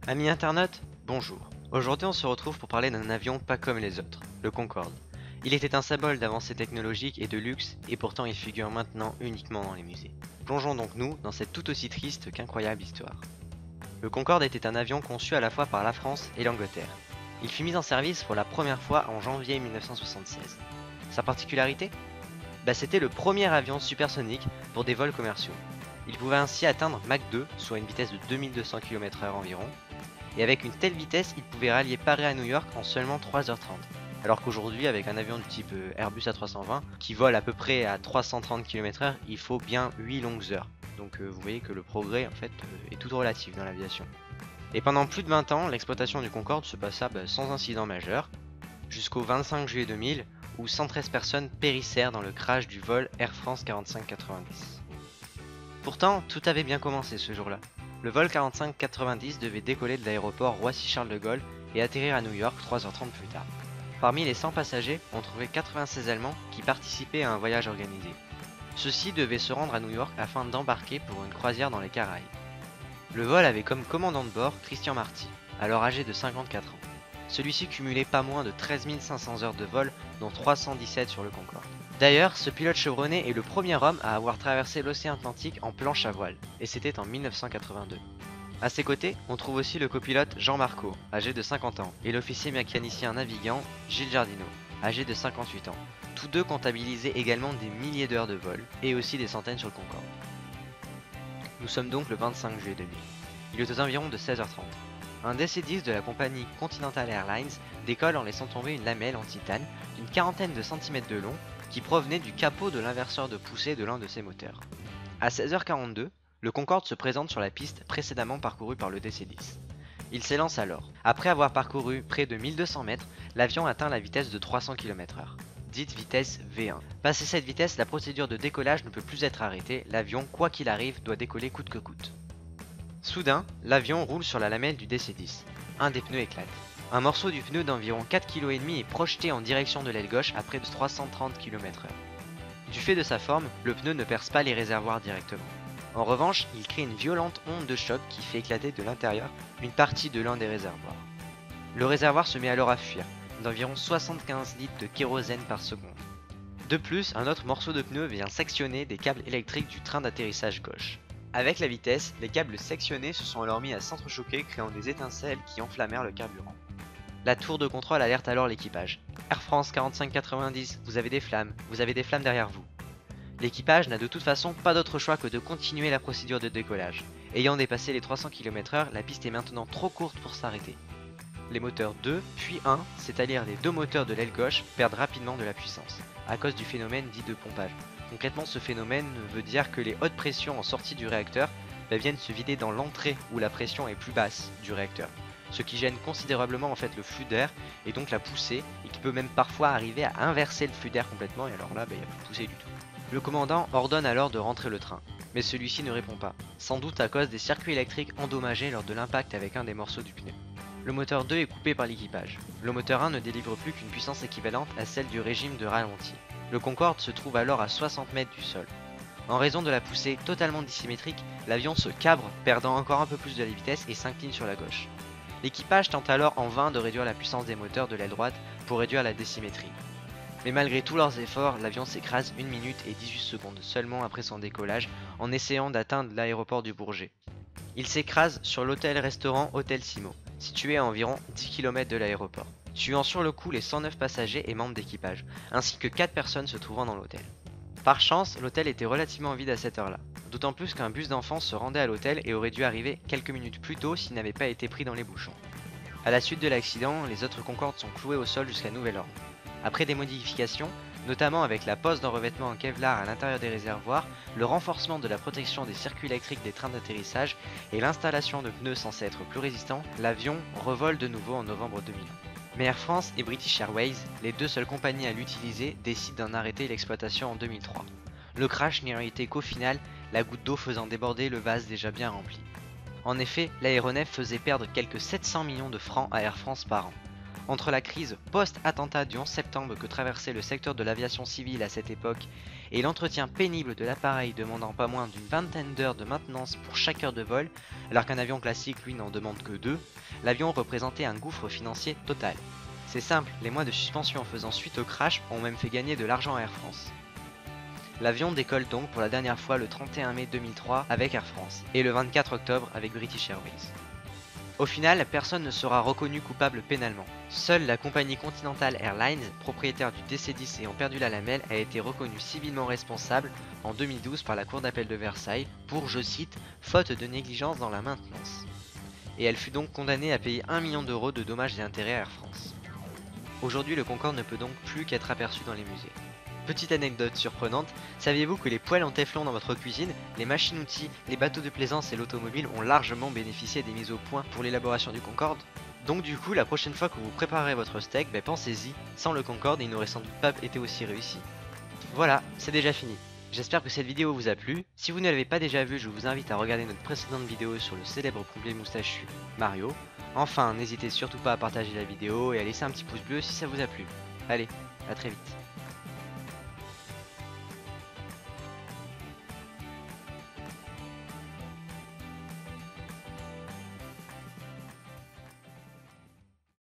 Amis internautes, bonjour. Aujourd'hui on se retrouve pour parler d'un avion pas comme les autres, le Concorde. Il était un symbole d'avancée technologique et de luxe, et pourtant il figure maintenant uniquement dans les musées. Plongeons donc nous dans cette tout aussi triste qu'incroyable histoire. Le Concorde était un avion conçu à la fois par la France et l'Angleterre. Il fut mis en service pour la première fois en janvier 1976. Sa particularité? C'était le premier avion supersonique pour des vols commerciaux. Il pouvait ainsi atteindre Mach 2, soit une vitesse de 2200 km/h environ, et avec une telle vitesse, il pouvait rallier Paris à New York en seulement 3h30. Alors qu'aujourd'hui, avec un avion du type Airbus A320, qui vole à peu près à 330 km/h, il faut bien 8 longues heures. Donc vous voyez que le progrès en fait est tout relatif dans l'aviation. Et pendant plus de 20 ans, l'exploitation du Concorde se passa sans incident majeur, jusqu'au 25 juillet 2000, où 113 personnes périssèrent dans le crash du vol Air France 4590. Pourtant, tout avait bien commencé ce jour-là. Le vol 4590 devait décoller de l'aéroport Roissy-Charles de Gaulle et atterrir à New York 3h30 plus tard. Parmi les 100 passagers, on trouvait 96 Allemands qui participaient à un voyage organisé. Ceux-ci devaient se rendre à New York afin d'embarquer pour une croisière dans les Caraïbes. Le vol avait comme commandant de bord Christian Marty, alors âgé de 54 ans. Celui-ci cumulait pas moins de 13 500 heures de vol, dont 317 sur le Concorde. D'ailleurs, ce pilote chevronné est le premier homme à avoir traversé l'océan Atlantique en planche à voile, et c'était en 1982. A ses côtés, on trouve aussi le copilote Jean Marco, âgé de 50 ans, et l'officier mécanicien navigant Gilles Jardino, âgé de 58 ans. Tous deux comptabilisaient également des milliers d'heures de vol, et aussi des centaines sur le Concorde. Nous sommes donc le 25 juillet 2000. Il est aux environs de 16h30. Un DC-10 de la compagnie Continental Airlines décolle en laissant tomber une lamelle en titane d'une quarantaine de centimètres de long qui provenait du capot de l'inverseur de poussée de l'un de ses moteurs. À 16h42, le Concorde se présente sur la piste précédemment parcourue par le DC-10. Il s'élance alors. Après avoir parcouru près de 1200 mètres, l'avion atteint la vitesse de 300 km/h, dite vitesse V1. Passé cette vitesse, la procédure de décollage ne peut plus être arrêtée, l'avion, quoi qu'il arrive, doit décoller coûte que coûte. Soudain, l'avion roule sur la lamelle du DC-10. Un des pneus éclate. Un morceau du pneu d'environ 4,5 kg est projeté en direction de l'aile gauche à près de 330 km/h. Du fait de sa forme, le pneu ne perce pas les réservoirs directement. En revanche, il crée une violente onde de choc qui fait éclater de l'intérieur une partie de l'un des réservoirs. Le réservoir se met alors à fuir, d'environ 75 litres de kérosène par seconde. De plus, un autre morceau de pneu vient sectionner des câbles électriques du train d'atterrissage gauche. Avec la vitesse, les câbles sectionnés se sont alors mis à s'entrechoquer, créant des étincelles qui enflammèrent le carburant. La tour de contrôle alerte alors l'équipage. Air France 4590, vous avez des flammes derrière vous. L'équipage n'a de toute façon pas d'autre choix que de continuer la procédure de décollage. Ayant dépassé les 300 km/h, la piste est maintenant trop courte pour s'arrêter. Les moteurs 2 puis 1, c'est-à-dire les deux moteurs de l'aile gauche, perdent rapidement de la puissance, à cause du phénomène dit de pompage. Concrètement, ce phénomène veut dire que les hautes pressions en sortie du réacteur viennent se vider dans l'entrée où la pression est plus basse du réacteur, ce qui gêne considérablement en fait le flux d'air et donc la poussée, et qui peut même parfois arriver à inverser le flux d'air complètement, et alors là, il n'y a plus de poussée du tout. Le commandant ordonne alors de rentrer le train, mais celui-ci ne répond pas, sans doute à cause des circuits électriques endommagés lors de l'impact avec un des morceaux du pneu. Le moteur 2 est coupé par l'équipage. Le moteur 1 ne délivre plus qu'une puissance équivalente à celle du régime de ralenti. Le Concorde se trouve alors à 60 mètres du sol. En raison de la poussée totalement dissymétrique, l'avion se cabre, perdant encore un peu plus de la vitesse et s'incline sur la gauche. L'équipage tente alors en vain de réduire la puissance des moteurs de l'aile droite pour réduire la désymétrie. Mais malgré tous leurs efforts, l'avion s'écrase 1 minute et 18 secondes seulement après son décollage en essayant d'atteindre l'aéroport du Bourget. Il s'écrase sur l'hôtel-restaurant Hôtel Simo, situé à environ 10 km de l'aéroport, tuant sur le coup les 109 passagers et membres d'équipage, ainsi que 4 personnes se trouvant dans l'hôtel. Par chance, l'hôtel était relativement vide à cette heure-là, d'autant plus qu'un bus d'enfants se rendait à l'hôtel et aurait dû arriver quelques minutes plus tôt s'il n'avait pas été pris dans les bouchons. À la suite de l'accident, les autres Concorde sont cloués au sol jusqu'à nouvel ordre. Après des modifications, notamment avec la pose d'un revêtement en Kevlar à l'intérieur des réservoirs, le renforcement de la protection des circuits électriques des trains d'atterrissage et l'installation de pneus censés être plus résistants, l'avion revole de nouveau en novembre 2001. Mais Air France et British Airways, les deux seules compagnies à l'utiliser, décident d'en arrêter l'exploitation en 2003. Le crash n'ayant été qu'au final, la goutte d'eau faisant déborder le vase déjà bien rempli. En effet, l'aéronef faisait perdre quelques 700 millions de francs à Air France par an. Entre la crise post-attentat du 11 septembre que traversait le secteur de l'aviation civile à cette époque et l'entretien pénible de l'appareil demandant pas moins d'une vingtaine d'heures de maintenance pour chaque heure de vol, alors qu'un avion classique lui n'en demande que 2, l'avion représentait un gouffre financier total. C'est simple, les mois de suspension faisant suite au crash ont même fait gagner de l'argent à Air France. L'avion décolle donc pour la dernière fois le 31 mai 2003 avec Air France et le 24 octobre avec British Airways. Au final, personne ne sera reconnu coupable pénalement. Seule la compagnie Continental Airlines, propriétaire du DC-10 ayant perdu la lamelle, a été reconnue civilement responsable en 2012 par la Cour d'appel de Versailles pour, je cite, faute de négligence dans la maintenance. Et elle fut donc condamnée à payer 1 million d'euros de dommages et intérêts à Air France. Aujourd'hui, le Concorde ne peut donc plus qu'être aperçu dans les musées. Petite anecdote surprenante, saviez-vous que les poêles en téflon dans votre cuisine, les machines-outils, les bateaux de plaisance et l'automobile ont largement bénéficié des mises au point pour l'élaboration du Concorde? Donc du coup, la prochaine fois que vous préparerez votre steak, pensez-y, sans le Concorde, il n'aurait sans doute pas été aussi réussi. Voilà, c'est déjà fini. J'espère que cette vidéo vous a plu. Si vous ne l'avez pas déjà vue, je vous invite à regarder notre précédente vidéo sur le célèbre plombier moustachu Mario. Enfin, n'hésitez surtout pas à partager la vidéo et à laisser un petit pouce bleu si ça vous a plu. Allez, à très vite.